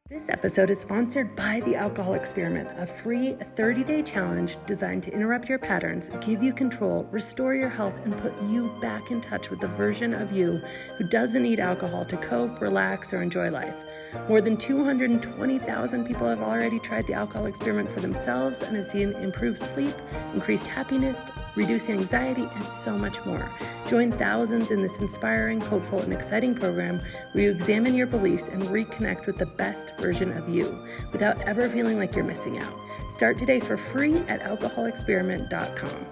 This episode is sponsored by The Alcohol Experiment, a free 30-day challenge designed to interrupt your patterns, give you control, restore your health, and put you back in touch with the version of you who doesn't need alcohol to cope, relax, or enjoy life. More than 220,000 people have already tried The Alcohol Experiment for themselves and have seen improved sleep, increased happiness, reduced anxiety, and so much more. Join thousands in this inspiring, hopeful, and exciting program where you examine your beliefs and reconnect with the best version of you without ever feeling like you're missing out. Start today for free at alcoholexperiment.com.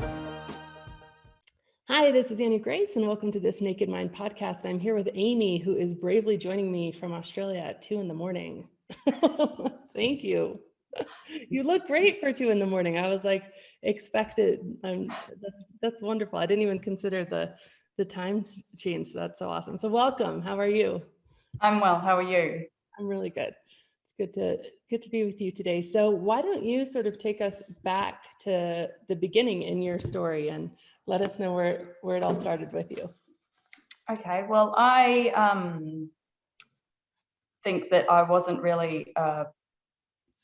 Hi, this is Annie Grace, and welcome to this Naked Mind podcast. I'm here with Amy, who is bravely joining me from Australia at 2 a.m. Thank you. You look great for 2 a.m. I was like, expected. That's wonderful. I didn't even consider the time change. So that's so awesome. So welcome. How are you? I'm well. How are you? I'm really good. It's good to be with you today. So why don't you sort of take us back to the beginning in your story and let us know where it all started with you. Okay. Well, I think that I wasn't really a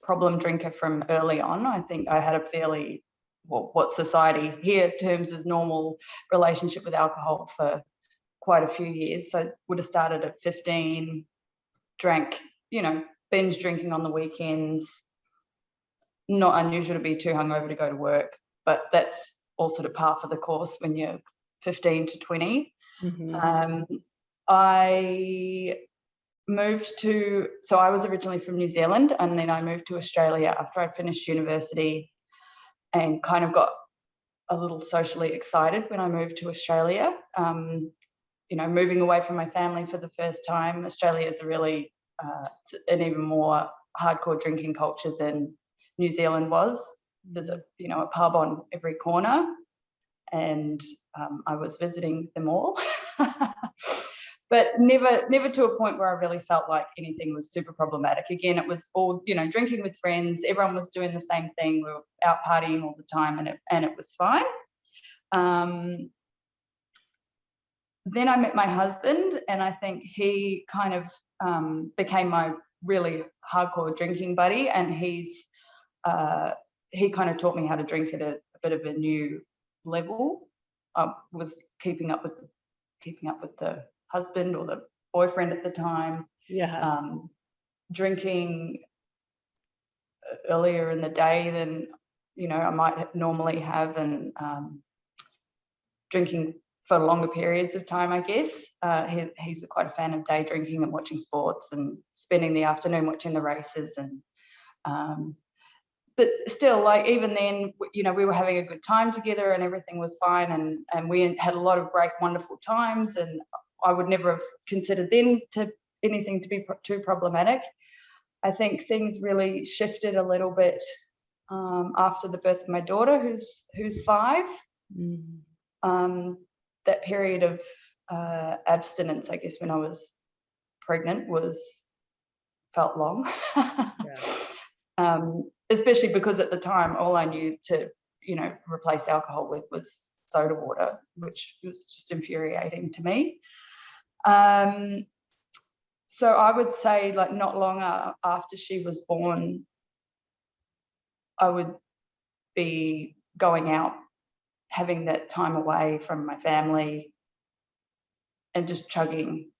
problem drinker from early on. I think I had a fairly, what society here terms as normal relationship with alcohol for quite a few years. So would have started at 15, drank, binge drinking on the weekends. Not unusual to be too hungover to go to work, but that's all sort of par for the course when you're 15 to 20. Mm-hmm. I was originally from New Zealand, and then I moved to Australia after I finished university and kind of got a little socially excited when I moved to Australia. Moving away from my family for the first time. Australia is an even more hardcore drinking culture than New Zealand was. There's a pub on every corner, and I was visiting them all. But never to a point where I really felt like anything was super problematic. Again, it was all, drinking with friends. Everyone was doing the same thing. We were out partying all the time, and it was fine. Then I met my husband, and I think he kind of became my really hardcore drinking buddy, and he kind of taught me how to drink at a bit of a new level. I was keeping up with the husband or the boyfriend at the time. Yeah. Drinking earlier in the day than I might normally have, and drinking for longer periods of time, I guess. He's quite a fan of day drinking and watching sports and spending the afternoon watching the races. And but still, like, even then, we were having a good time together and everything was fine, and we had a lot of great, wonderful times, and I would never have considered then anything to be too problematic. I think things really shifted a little bit after the birth of my daughter, who's 5. Mm. That period of abstinence, I guess, when I was pregnant felt long. Yeah. Especially because at the time, all I knew to, replace alcohol with was soda water, which was just infuriating to me. So I would say, like, not long after she was born, I would be going out, having that time away from my family, and just drinking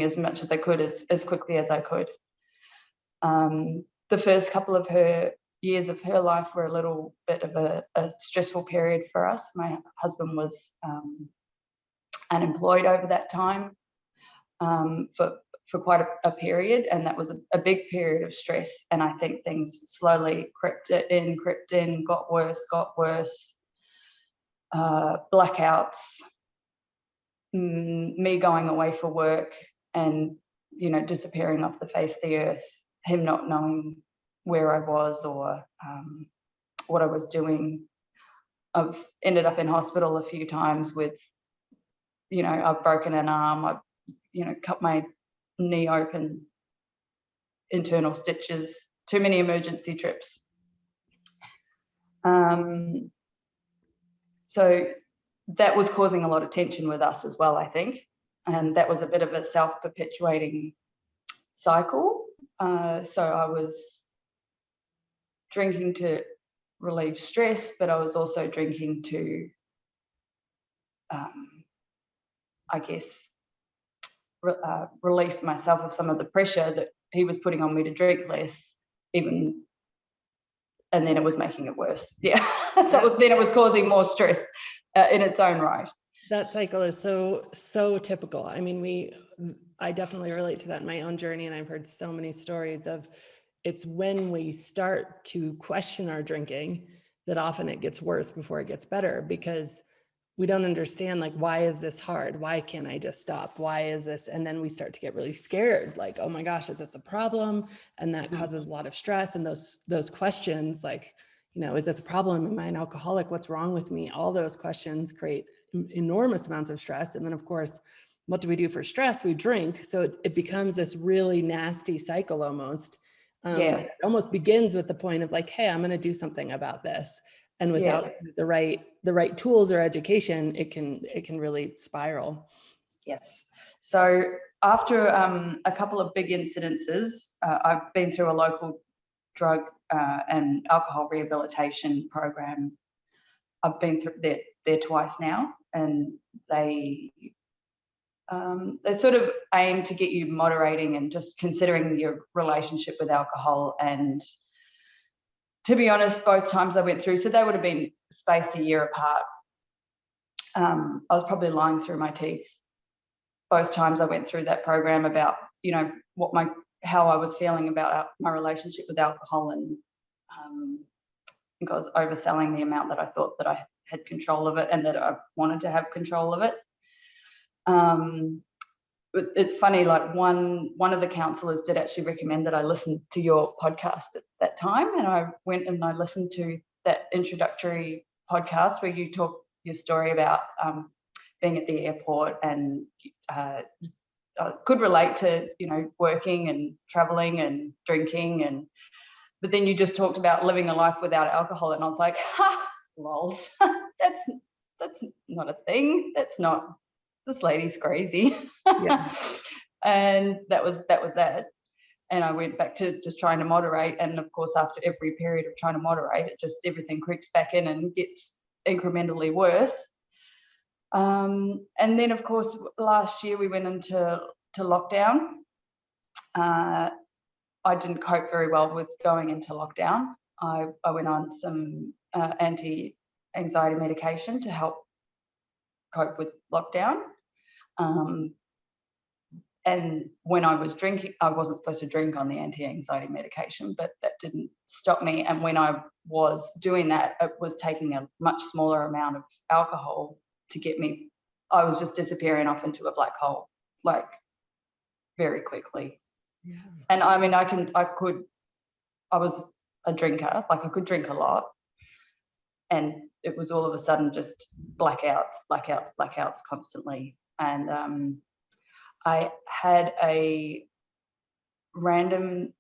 as much as I could, as quickly as I could. The first couple of years of her life were a little bit of a stressful period for us. My husband was unemployed over that time for quite a period, and that was a big period of stress. And I think things slowly crept in, got worse. Blackouts, me going away for work and, disappearing off the face of the earth, him not knowing where I was or what I was doing. I've ended up in hospital a few times with, I've broken an arm, I've, cut my knee open, internal stitches, too many emergency trips. So that was causing a lot of tension with us as well, I think. And that was a bit of a self-perpetuating cycle. So I was drinking to relieve stress, but I was also drinking to, I guess, relieve myself of some of the pressure that he was putting on me to drink less, even, and then it was making it worse. Yeah. So then it was causing more stress in its own right. That cycle is so typical. I mean, I definitely relate to that in my own journey, and I've heard so many stories of it's when we start to question our drinking that often it gets worse before it gets better, because we don't understand, like, why is this hard? Why can't I just stop? Why is this? And then we start to get really scared, like, oh my gosh, is this a problem? And that causes a lot of stress. And those questions, like, you know, is this a problem? Am I an alcoholic? What's wrong with me? All those questions create enormous amounts of stress. And then, of course, what do we do for stress? We drink. So it becomes this really nasty cycle almost. It almost begins with the point of like, hey, I'm going to do something about this. And without the right tools or education, it can really spiral. Yes. So after a couple of big incidences, I've been through a local drug and alcohol rehabilitation program. I've been through there twice now, and they sort of aim to get you moderating and just considering your relationship with alcohol. And to be honest, both times I went through, so they would have been spaced a year apart. I was probably lying through my teeth both times I went through that program about, you know, how I was feeling about my relationship with alcohol, and I think I was overselling the amount that I thought that I had control of it and that I wanted to have control of it. It's funny, like one of the counsellors did actually recommend that I listen to your podcast at that time, and I went and I listened to that introductory podcast where you talk your story about being at the airport, and I could relate to, you know, working and traveling and drinking, but then you just talked about living a life without alcohol, and I was like, ha, lols, that's not a thing. This lady's crazy. Yeah. And that was that. And I went back to just trying to moderate, and of course, after every period of trying to moderate, it just everything creeps back in and gets incrementally worse. And then, of course, last year we went into lockdown. I didn't cope very well with going into lockdown. I went on some anti-anxiety medication to help cope with lockdown. And when I was drinking, I wasn't supposed to drink on the anti-anxiety medication, but that didn't stop me. And when I was doing that, it was taking a much smaller amount of alcohol to get me. I was just disappearing off into a black hole, like, very quickly. Yeah. And I mean, I was a drinker, like I could drink a lot, and it was all of a sudden just blackouts constantly. And I had a random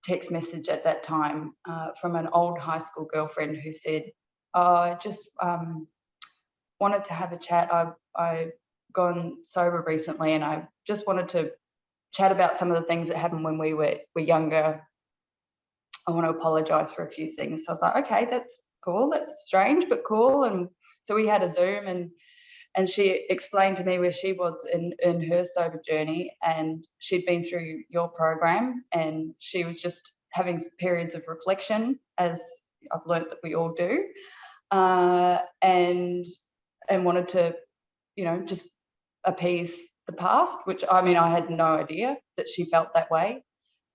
text message at that time from an old high school girlfriend who said, oh, I just wanted to have a chat. I've gone sober recently, and I just wanted to chat about some of the things that happened when we were younger. I want to apologize for a few things. So I was like, okay, that's cool. That's strange, but cool. And so we had a Zoom, and she explained to me where she was in her sober journey, and she'd been through your program, and she was just having periods of reflection, as I've learned that we all do, and wanted to, you know, just appease the past, which, I mean, I had no idea that she felt that way.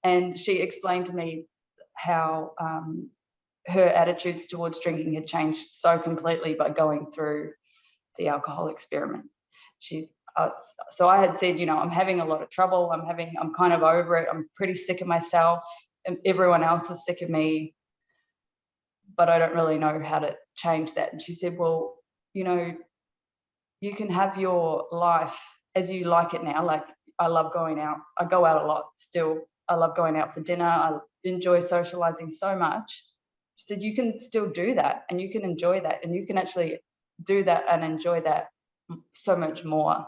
And she explained to me how her attitudes towards drinking had changed so completely by going through the alcohol experiment. So I had said, you know, I'm having a lot of trouble. I'm kind of over it. I'm pretty sick of myself, and everyone else is sick of me, but I don't really know how to change that. And she said, well, you know, you can have your life as you like it now. Like, I love going out. I go out a lot still. I love going out for dinner. I enjoy socializing so much. She said, you can still do that, and you can enjoy that, and you can actually do that and enjoy that so much more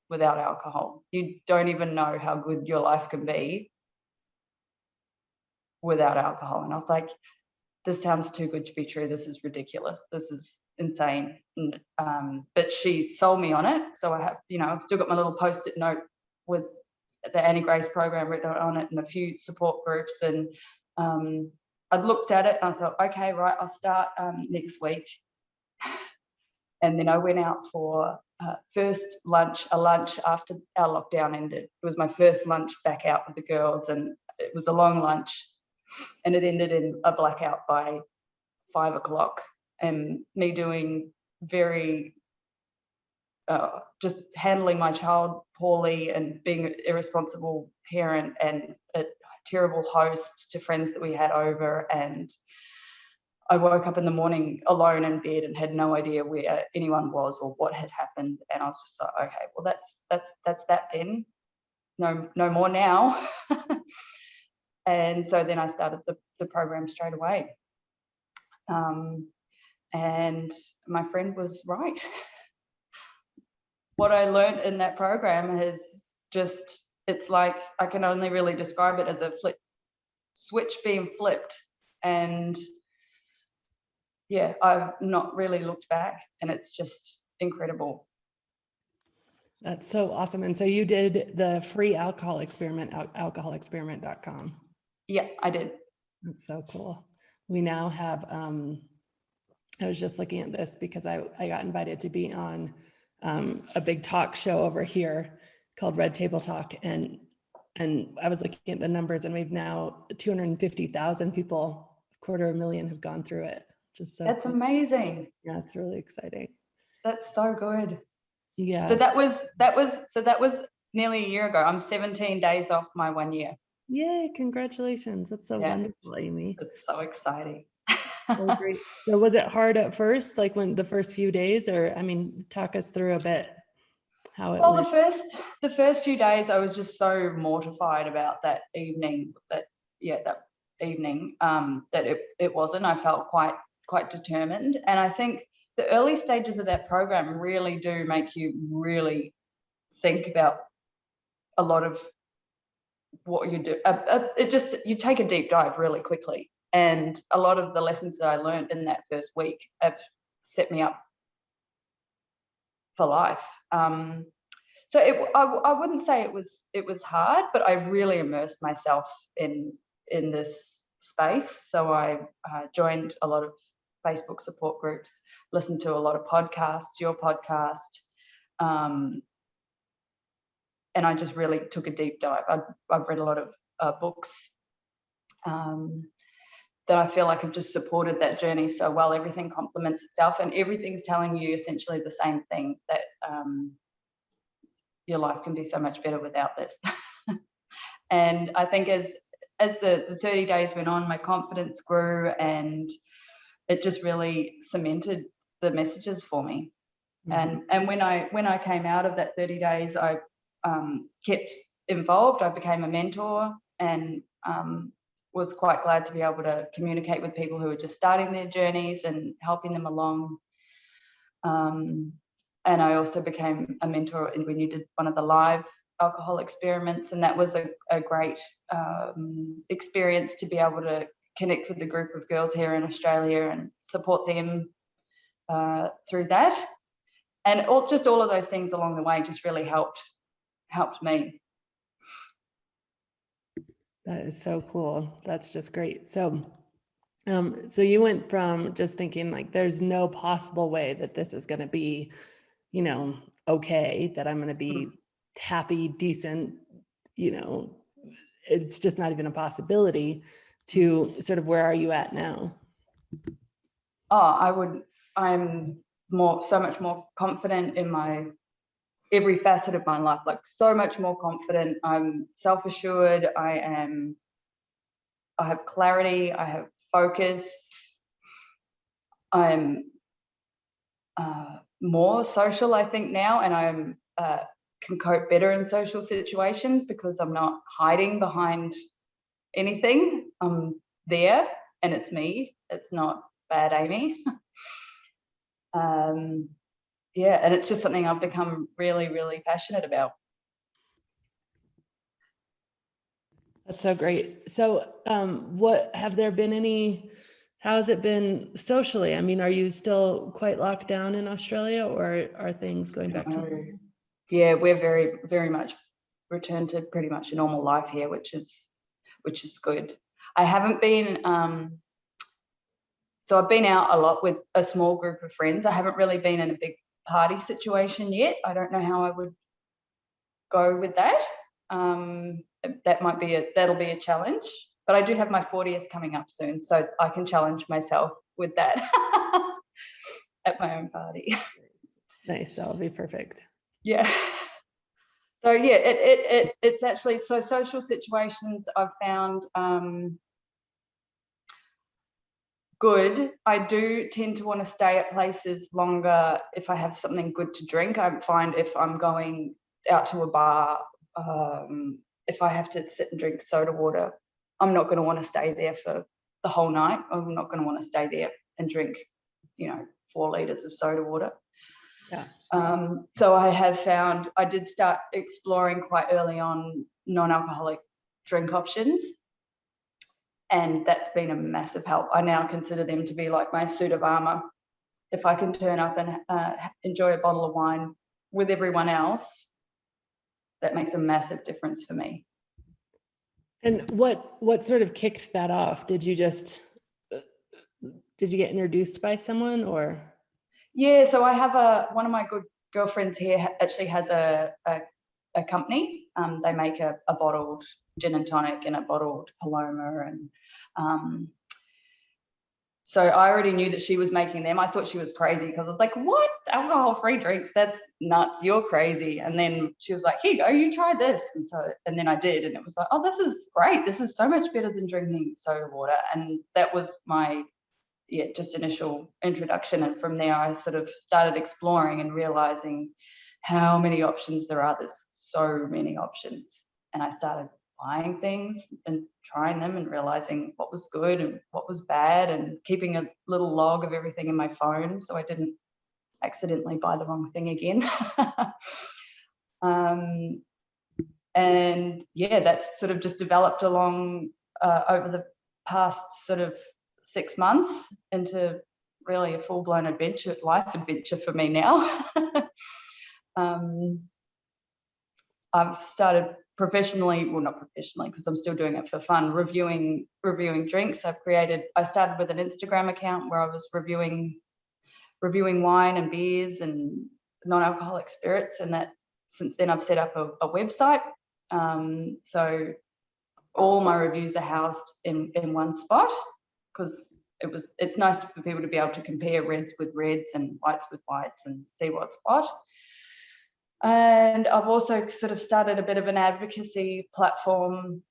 without alcohol. You don't even know how good your life can be without alcohol. And I was like, this sounds too good to be true. This is ridiculous. This is insane. But she sold me on it. So I have, I've still got my little Post-it note with the Annie Grace program written on it and a few support groups. And I looked at it and I thought, okay, right, I'll start next week. And then I went out for first lunch, a lunch after our lockdown ended. It was my first lunch back out with the girls, and it was a long lunch, and it ended in a blackout by 5 o'clock, and me doing very just handling my child poorly and being an irresponsible parent and a terrible host to friends that we had over. And I woke up in the morning alone in bed and had no idea where anyone was or what had happened. And I was just like, okay, well, that's that then. No more now. And so then I started the program straight away. And my friend was right. What I learned in that program is just, it's like, I can only really describe it as a switch being flipped. And yeah, I've not really looked back, and it's just incredible. That's so awesome. And so you did the free alcohol experiment, alcoholexperiment.com. Yeah, I did. That's so cool. We now have, I was just looking at this because I got invited to be on a big talk show over here called Red Table Talk. And I was looking at the numbers, and we've now 250,000 people, 250,000 have gone through it. Just so that's cool. Amazing. Yeah, it's really exciting. That's so good. Yeah. So that was nearly a year ago. I'm 17 days off my 1 year. Yay, congratulations. That's so wonderful, Amy. It's so exciting. So great. So was it hard at first, like when the first few days, or talk us through a bit how it went? The first few days I was just so mortified about that evening, that it wasn't. I felt quite determined. And I think the early stages of that program really do make you really think about a lot of what you do. You take a deep dive really quickly. And a lot of the lessons that I learned in that first week have set me up for life. So I wouldn't say it was hard, but I really immersed myself in this space. So I joined a lot of Facebook support groups, listened to a lot of podcasts, your podcast, and I just really took a deep dive. I've read a lot of books that I feel like have just supported that journey so well. Everything complements itself, and everything's telling you essentially the same thing, that your life can be so much better without this. And I think as the 30 days went on, my confidence grew, and it just really cemented the messages for me. Mm-hmm. And when I came out of that 30 days, I kept involved. I became a mentor, and was quite glad to be able to communicate with people who are just starting their journeys and helping them along. And I also became a mentor when you did one of the live alcohol experiments, and that was a great experience to be able to connect with the group of girls here in Australia and support them through that. And all of those things along the way just really helped me. That is so cool. That's just great. So you went from just thinking like, there's no possible way that this is going to be, okay, that I'm going to be happy, decent, it's just not even a possibility, to sort of, where are you at now? I'm so much more confident in every facet of my life, like so much more confident. I'm self-assured. I have clarity. I have focus. I'm more social, I think, now, and I'm can cope better in social situations because I'm not hiding behind anything. I'm there, and it's me. It's not bad Amy. And it's just something I've become really, really passionate about. That's so great. So, what have there been how has it been socially? I mean, are you still quite locked down in Australia, or are things going back to No. normal? Yeah, we're very, very much returned to pretty much a normal life here, which is good. I haven't been so I've been out a lot with a small group of friends. I haven't really been in a big party situation yet. I don't know how I would go with that. That'll be a challenge. But I do have my 40th coming up soon, so I can challenge myself with that at my own party. Nice, that'll be perfect. Yeah. So yeah, it's actually, so social situations I've found good. I do tend to want to stay at places longer if I have something good to drink. I find if I'm going out to a bar, if I have to sit and drink soda water, I'm not going to want to stay there for the whole night. I'm not going to want to stay there and drink, 4 liters of soda water. Yeah. So I have found, I did start exploring quite early on non-alcoholic drink options, and that's been a massive help. I now consider them to be like my suit of armor. If I can turn up and enjoy a bottle of wine with everyone else, that makes a massive difference for me. And what sort of kicked that off? Did you get introduced by someone, or? Yeah, so I have one of my good girlfriends here actually has a company. They make a bottled gin and tonic and a bottled Paloma, and so I already knew that she was making them. I thought she was crazy because I was like, what? Alcohol-free drinks? That's nuts. You're crazy. And then she was like, here you go, you try this. And then I did, and it was like, oh, this is great. This is so much better than drinking soda water. And that was my just initial introduction. And from there, I sort of started exploring and realizing how many options there are. There's so many options. And I started buying things and trying them and realizing what was good and what was bad, and keeping a little log of everything in my phone so I didn't accidentally buy the wrong thing again. And yeah, that's sort of just developed along over the past sort of 6 months into really a full-blown life adventure for me now. I've started professionally, well, not professionally because I'm still doing it for fun, reviewing drinks. I started with an Instagram account where I was reviewing wine and beers and non-alcoholic spirits, and that since then I've set up a website. So all my reviews are housed in one spot, because it's nice for people to be able to compare reds with reds and whites with whites and see what's what. And I've also sort of started a bit of an advocacy platform,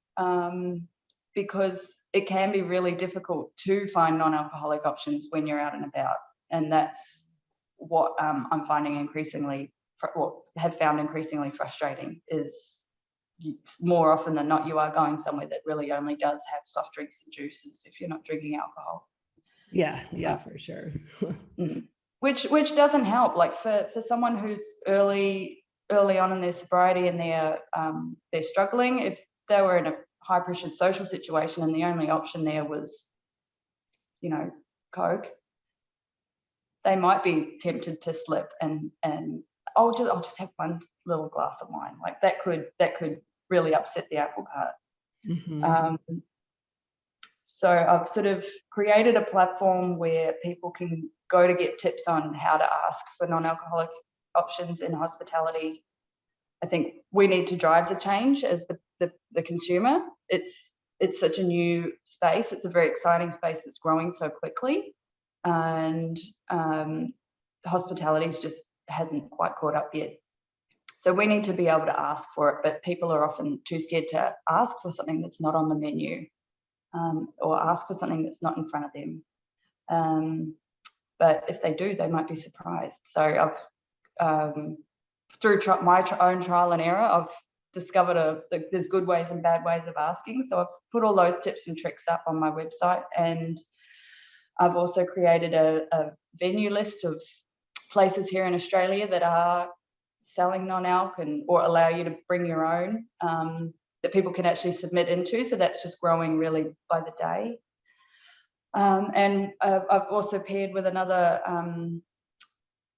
because it can be really difficult to find non-alcoholic options when you're out and about. And that's what I'm finding have found increasingly frustrating, is more often than not, you are going somewhere that really only does have soft drinks and juices if you're not drinking alcohol. Yeah, for sure. Which doesn't help. Like for someone who's early on in their sobriety and they're struggling, if they were in a high pressured social situation and the only option there was, Coke, they might be tempted to slip and I'll just have one little glass of wine. Like that could really upset the apple cart. Mm-hmm. So I've sort of created a platform where people can go to get tips on how to ask for non-alcoholic options in hospitality. I think we need to drive the change as the consumer. It's such a new space. It's a very exciting space that's growing so quickly, and hospitality's just hasn't quite caught up yet. So we need to be able to ask for it, but people are often too scared to ask for something that's not on the menu, or ask for something that's not in front of them. But if they do, they might be surprised. So I've, through my own trial and error, I've discovered there's good ways and bad ways of asking. So I've put all those tips and tricks up on my website, and I've also created a venue list of places here in Australia that are selling non-alc or allow you to bring your own. that people can actually submit into. So that's just growing really by the day. And I've also paired with another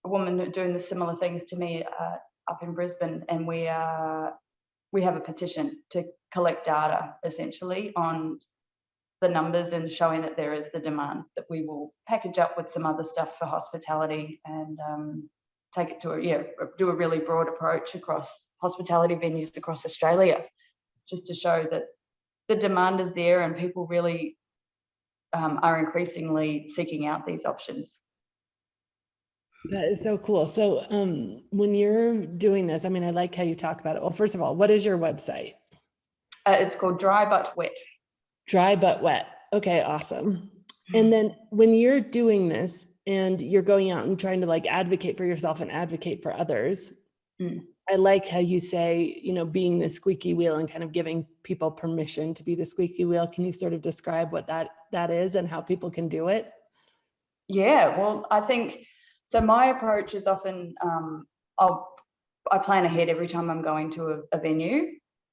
a woman who's doing the similar things to me up in Brisbane, and we have a petition to collect data essentially on the numbers and showing that there is the demand, that we will package up with some other stuff for hospitality and take it to do a really broad approach across hospitality venues across Australia, just to show that the demand is there and people really are increasingly seeking out these options. That is so cool. So when you're doing this, I mean, I like how you talk about it. Well, first of all, what is your website? It's called Dry But Wet. Dry But Wet. Okay, awesome. And then when you're doing this and you're going out and trying to like advocate for yourself and advocate for others, I like how you say, you know, being the squeaky wheel and kind of giving people permission to be the squeaky wheel. Can you sort of describe what that is and how people can do it? Yeah, well, I think, so my approach is often, I plan ahead every time I'm going to a venue.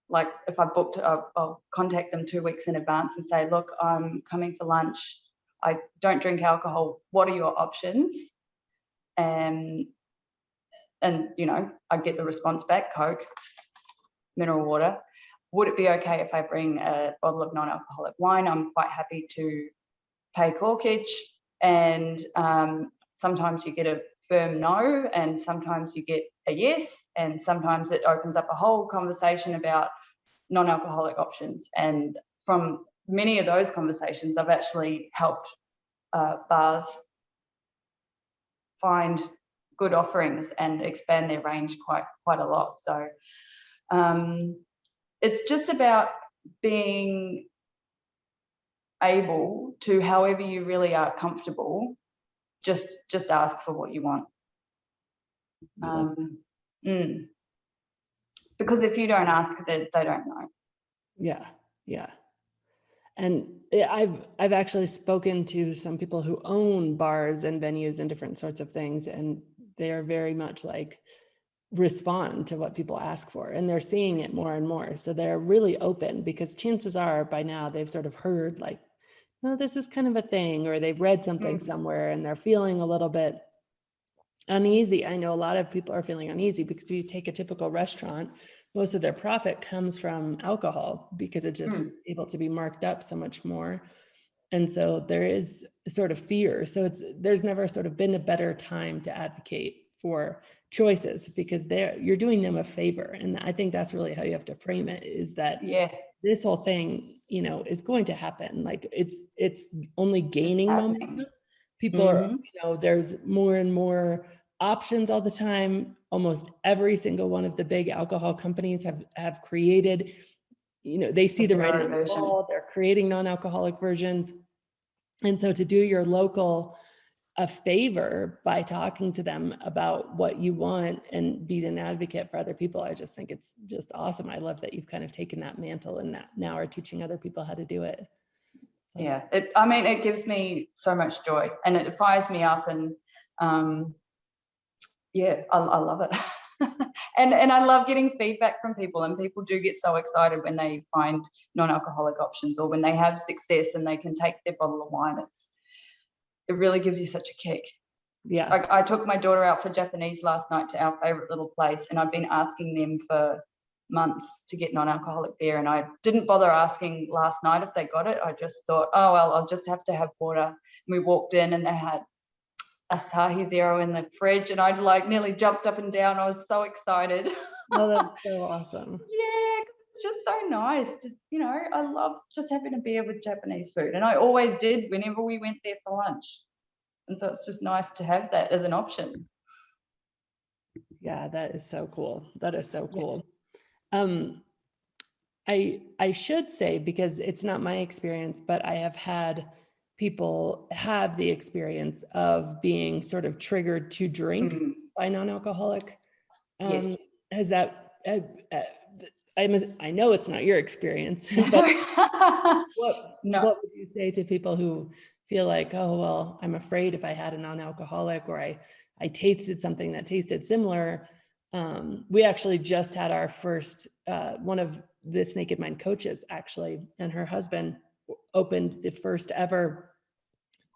Like if I booked, I'll contact them 2 weeks in advance and say, look, I'm coming for lunch. I don't drink alcohol. What are your options? And you know, I get the response back, Coke, mineral water. Would it be okay if I bring a bottle of non-alcoholic wine? I'm quite happy to pay corkage. And sometimes you get a firm no, and sometimes you get a yes, and sometimes it opens up a whole conversation about non-alcoholic options. And from many of those conversations, I've actually helped bars find good offerings and expand their range quite a lot. So it's just about being able to, however you really are comfortable, just ask for what you want. Because if you don't ask, they don't know. Yeah. And I've actually spoken to some people who own bars and venues and different sorts of things, and they are very much like respond to what people ask for, and they're seeing it more and more. So they're really open, because chances are by now they've sort of heard like, oh, this is kind of a thing, or they've read something somewhere and they're feeling a little bit uneasy. I know a lot of people are feeling uneasy because if you take a typical restaurant, most of their profit comes from alcohol because it's just able to be marked up so much more. And so there is sort of fear. So there's never sort of been a better time to advocate for choices, because you're doing them a favor. And I think that's really how you have to frame it, is that this whole thing, you know, is going to happen. Like it's only gaining momentum. People are, you know, there's more and more options all the time. Almost every single one of the big alcohol companies have created, you know, they see the writing on the wall, they're creating non-alcoholic versions. And so to do your local a favor by talking to them about what you want and be an advocate for other people, I just think it's just awesome. I love that you've kind of taken that mantle and that now are teaching other people how to do it. So yeah, I mean, it gives me so much joy and it fires me up, and yeah, I love it. and I love getting feedback from people, and people do get so excited when they find non-alcoholic options or when they have success and they can take their bottle of wine. It really gives you such a kick. Yeah. Like I took my daughter out for Japanese last night to our favorite little place, and I've been asking them for months to get non-alcoholic beer, and I didn't bother asking last night if they got it. I just thought, oh well, I'll just have to have water. And we walked in and they had Asahi Zero in the fridge, and I like nearly jumped up and down. I was so excited. Oh, that's so awesome. Yeah, it's just so nice to, you know, I love just having a beer with Japanese food, and I always did whenever we went there for lunch. And so it's just nice to have that as an option. Yeah, that is so cool. That is so cool. I should say, because it's not my experience, but I have had people have the experience of being sort of triggered to drink by non-alcoholic. Yes. Has that, I know it's not your experience, but what would you say to people who feel like, oh, well, I'm afraid if I had a non-alcoholic, or I tasted something that tasted similar. We actually just had our first, one of this Naked Mind coaches actually, and her husband opened the first ever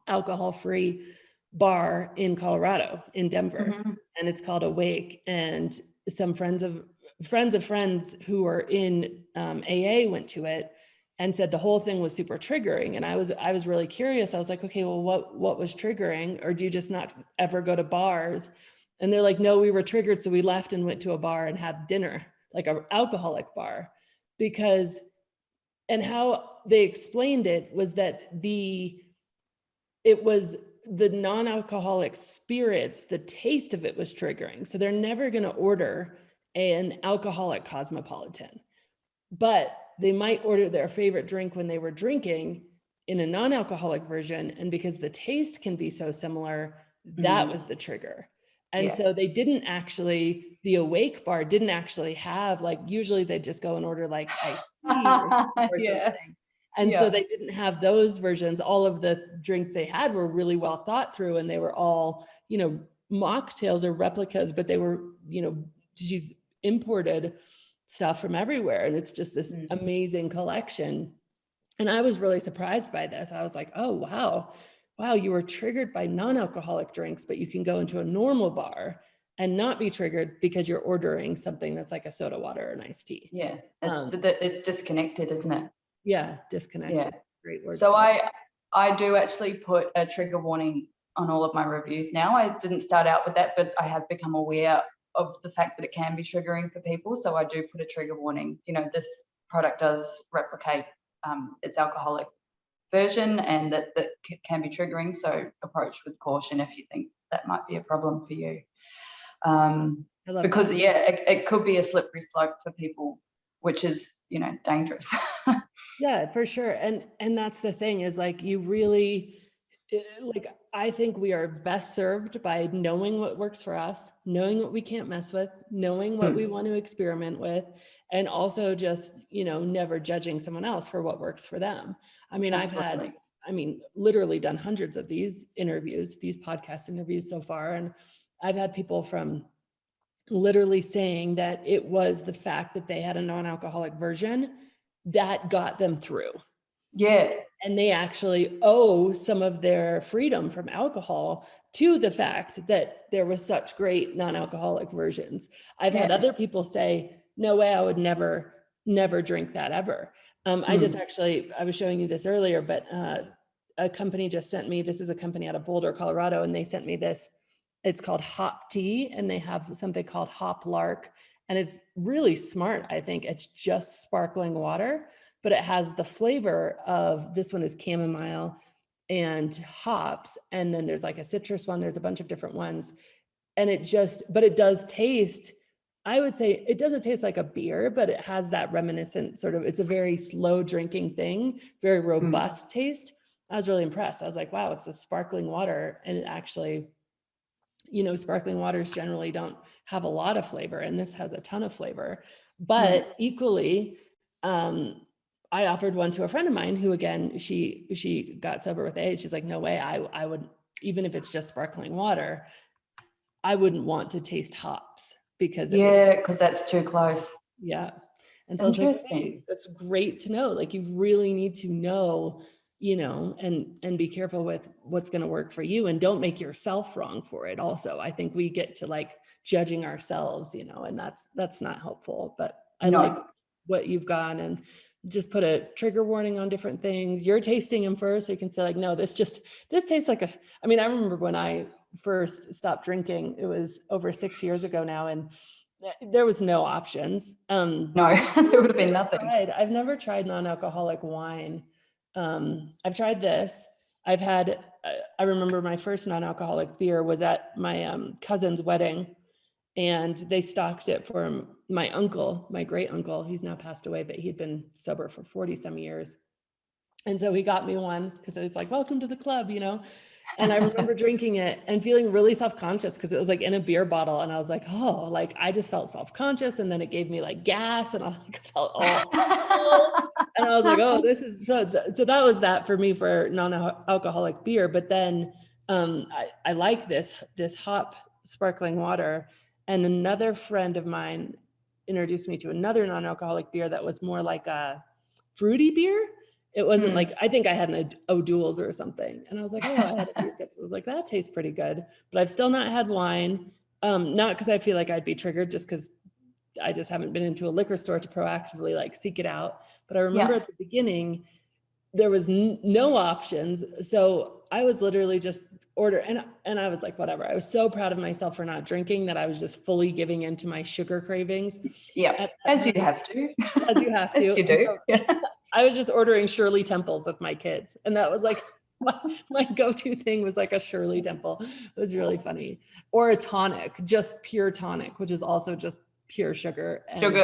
alcohol-free bar in Colorado, in Denver, and it's called Awake. And some friends of friends who are in AA went to it and said the whole thing was super triggering. And I was really curious. I was like, okay, well, what was triggering? Or do you just not ever go to bars? And they're like, no, we were triggered, so we left and went to a bar and had dinner, like an alcoholic bar, because, and how they explained it was that it was the non-alcoholic spirits, the taste of it was triggering. So they're never going to order an alcoholic Cosmopolitan, but they might order their favorite drink when they were drinking in a non-alcoholic version. And because the taste can be so similar, that was the trigger. And so they didn't actually, the Awake bar didn't actually have, like, usually they just go and order like iced tea or something. And so they didn't have those versions. All of the drinks they had were really well thought through, and they were all, you know, mocktails or replicas, but they were, you know, she's imported stuff from everywhere. And it's just this amazing collection. And I was really surprised by this. I was like, oh, wow, you were triggered by non-alcoholic drinks, but you can go into a normal bar and not be triggered because you're ordering something that's like a soda water or an iced tea. Yeah, it's disconnected, isn't it? Yeah, disconnected. Yeah. Great word. So I do actually put a trigger warning on all of my reviews now. I didn't start out with that, but I have become aware of the fact that it can be triggering for people. So I do put a trigger warning. You know, this product does replicate its alcoholic version, and that can be triggering. So approach with caution if you think that might be a problem for you. Because it could be a slippery slope for people, which is, you know, dangerous. Yeah, for sure. And that's the thing, is like, you really, like, I think we are best served by knowing what works for us, knowing what we can't mess with, knowing what we want to experiment with, and also just, you know, never judging someone else for what works for them. I mean, Absolutely. I've literally done hundreds of these interviews, these podcast interviews so far. And I've had people from literally saying that it was the fact that they had a non-alcoholic version that got them through. Yeah. And they actually owe some of their freedom from alcohol to the fact that there was such great non-alcoholic versions. I've had other people say, no way, I would never drink that ever. I was showing you this earlier, but a company just sent me, this is a company out of Boulder, Colorado, and they sent me this. It's called Hop Tea, and they have something called Hop Lark. And it's really smart, I think. It's just sparkling water, but it has the flavor of, this one is chamomile and hops. And then there's like a citrus one. There's a bunch of different ones. And but it does taste, I would say it doesn't taste like a beer, but it has that reminiscent sort of, it's a very slow drinking thing, very robust taste. I was really impressed. I was like, wow, it's a sparkling water. And it actually, you know, sparkling waters generally don't have a lot of flavor, and this has a ton of flavor. But equally, I offered one to a friend of mine who, again, she got sober with AIDS. She's like, no way, I would, even if it's just sparkling water, I wouldn't want to taste hops because that's too close. Yeah. And so I was like, hey, that's great to know. Like, you really need to know, you know, and be careful with what's going to work for you, and don't make yourself wrong for it. Also, I think we get to like judging ourselves, you know, and that's not helpful. But I like what you've got, and just put a trigger warning on different things. You're tasting them first, so you can say like, no, this tastes like I mean, I remember when I first stopped drinking, it was over 6 years ago now, and there was no options. No, there would have been nothing. I've never tried non-alcoholic wine. I've tried this. I remember my first non-alcoholic beer was at my cousin's wedding, and they stocked it for my uncle, my great uncle. He's now passed away, but he'd been sober for 40 some years. And so he got me one because it was like, welcome to the club, you know? And I remember drinking it and feeling really self-conscious because it was like in a beer bottle. And I was like, oh, like I just felt self-conscious. And then it gave me like gas, and I felt all, and I was like, oh, this is so that was that for me for non-alcoholic beer. But then I like this hop sparkling water. And another friend of mine introduced me to another non-alcoholic beer that was more like a fruity beer. It wasn't like, I think I had an O'Doul's or something. And I was like, oh, I had a few sips. I was like, that tastes pretty good. But I've still not had wine. Not because I feel like I'd be triggered, just because I just haven't been into a liquor store to proactively like seek it out. But I remember at the beginning, there was no options. So I was literally just and I was like, whatever. I was so proud of myself for not drinking that I was just fully giving into my sugar cravings. Yeah, as you have to. As you have to. As you do. So I was just ordering Shirley Temples with my kids. And that was like my go-to thing was like a Shirley Temple. It was really funny. Or a tonic, just pure tonic, which is also just pure sugar. Sugar,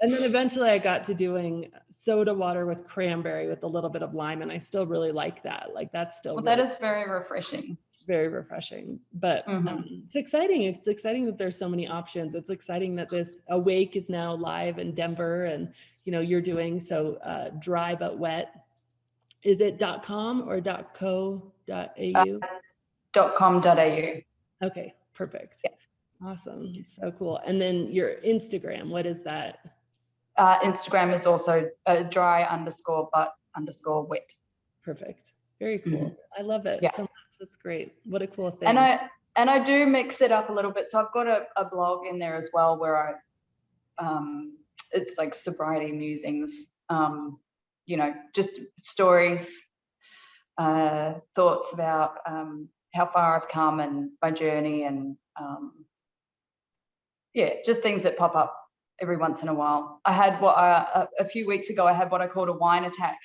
And then eventually I got to doing soda water with cranberry with a little bit of lime. And I still really like that. Like that's still that is very refreshing. Very refreshing. But it's exciting. It's exciting that there's so many options. It's exciting that this Awake is now live in Denver, and you're doing so dry but wet. Is it .com or .co.au? .com.au. Okay, perfect. Yeah. Awesome. So cool. And then your Instagram, what is that? Instagram is also dry_but_wet. Perfect. Very cool. I love it so much. That's great. What a cool thing. And I do mix it up a little bit. So I've got a blog in there as well where it's like sobriety musings, just stories, thoughts about how far I've come and my journey, and just things that pop up every once in a while. I had a few weeks ago, I had what I called a wine attack,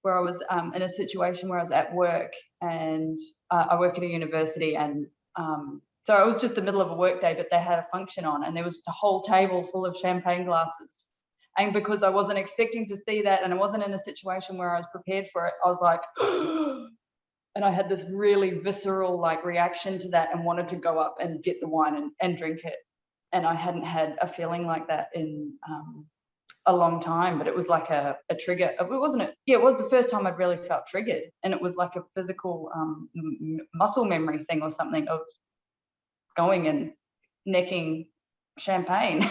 where I was in a situation where I was at work, and I work at a university, and so it was just the middle of a work day, but they had a function on, and there was a whole table full of champagne glasses. And because I wasn't expecting to see that, and I wasn't in a situation where I was prepared for it, I was like, and I had this really visceral like reaction to that, and wanted to go up and get the wine and drink it. And I hadn't had a feeling like that in a long time, but it was like a trigger. It was the first time I'd really felt triggered, and it was like a physical muscle memory thing or something of going and necking champagne.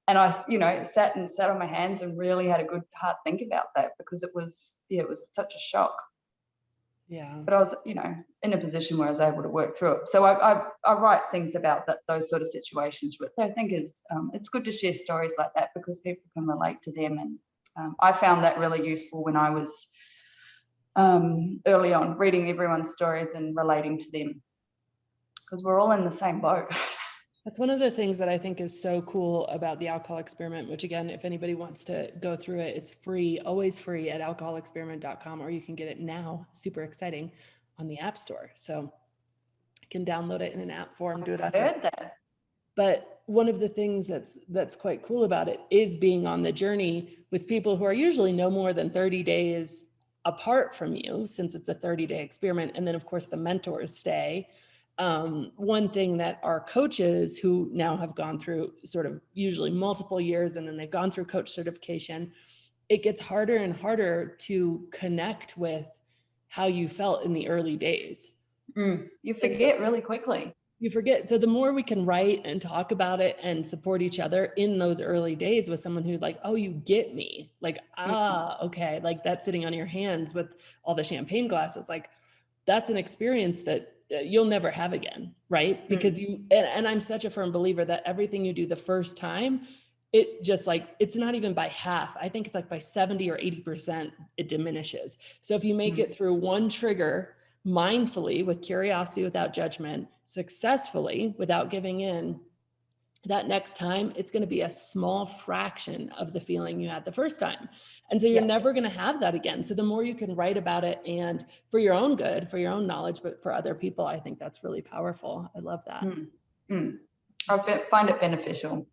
And I sat on my hands and really had a good hard think about that, because it was such a shock. Yeah. But I was, in a position where I was able to work through it. So I write things about those sort of situations, which I think is, it's good to share stories like that, because people can relate to them. And I found that really useful when I was early on, reading everyone's stories and relating to them, because we're all in the same boat. That's one of the things that I think is so cool about the Alcohol Experiment, which again, if anybody wants to go through it, it's free, always free at alcoholexperiment.com, or you can get it now, super exciting, on the App Store. So you can download it in an app form, do it on I heard that. But one of the things that's quite cool about it is being on the journey with people who are usually no more than 30 days apart from you, since it's a 30-day experiment. And then of course the mentors stay. One thing that our coaches, who now have gone through sort of usually multiple years, and then they've gone through coach certification, it gets harder and harder to connect with how you felt in the early days. You forget really quickly. You forget. So the more we can write and talk about it and support each other in those early days with someone who's like, oh, you get me, like, okay, like that sitting on your hands with all the champagne glasses, like that's an experience that you'll never have again, right? Because and I'm such a firm believer that everything you do the first time, it just like, it's not even by half. I think it's like by 70 or 80%, it diminishes. So if you make it through one trigger mindfully, with curiosity, without judgment, successfully, without giving in, that next time, it's going to be a small fraction of the feeling you had the first time. And so you're never going to have that again. So the more you can write about it, and for your own good, for your own knowledge, but for other people, I think that's really powerful. I love that. I find it beneficial.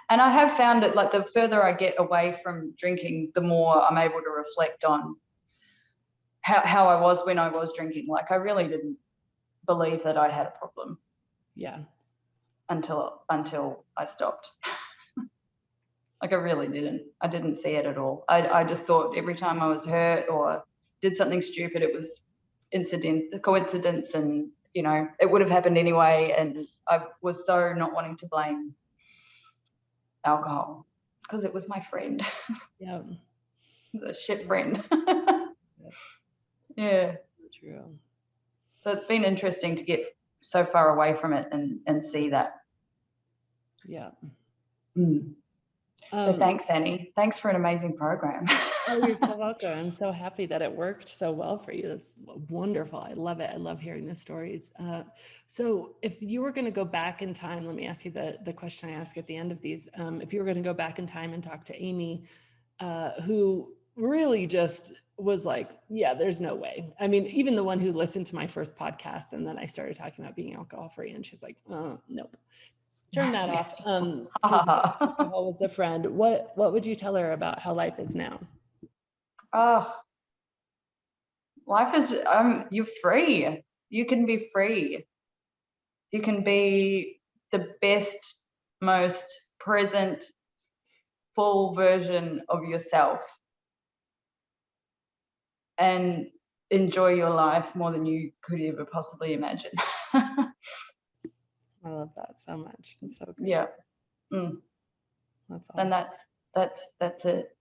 And I have found it, like the further I get away from drinking, the more I'm able to reflect on how I was when I was drinking. Like I really didn't believe that I had a problem. Yeah. Until I stopped. Like I really didn't. I didn't see it at all. I just thought every time I was hurt or did something stupid, it was coincidence, and it would have happened anyway. And I was so not wanting to blame alcohol because it was my friend. Yeah. It was a shit friend. That's Yeah. true. So it's been interesting to get so far away from it and see that. Yeah. So thanks, Annie. Thanks for an amazing program. Oh, you're so welcome. I'm so happy that it worked so well for you. That's wonderful. I love it. I love hearing the stories. So if you were going to go back in time, let me ask you the question I ask at the end of these. If you were going to go back in time and talk to Amy, who really just was like, yeah, there's no way. I mean, even the one who listened to my first podcast and then I started talking about being alcohol free and she's like, nope. Turn that off. Because alcohol was the friend. What would you tell her about how life is now? Oh, life is you're free. You can be free. You can be the best, most present, full version of yourself and enjoy your life more than you could ever possibly imagine. I love that so much. It's so good. Yeah. That's awesome. And that's it.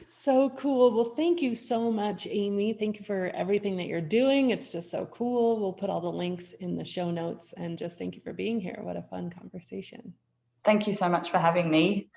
So cool. Well, thank you so much, Amy. Thank you for everything that you're doing. It's just so cool. We'll put all the links in the show notes and just thank you for being here. What a fun conversation. Thank you so much for having me.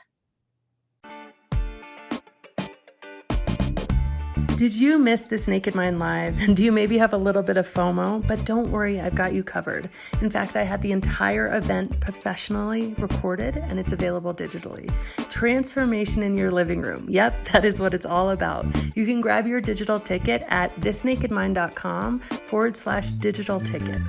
Did you miss this Naked Mind Live? Do you maybe have a little bit of FOMO? But don't worry, I've got you covered. In fact, I had the entire event professionally recorded and it's available digitally. Transformation in your living room. Yep, that is what it's all about. You can grab your digital ticket at thisnakedmind.com/digital ticket.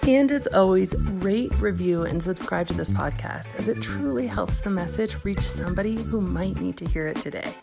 And as always, rate, review, and subscribe to this podcast as it truly helps the message reach somebody who might need to hear it today.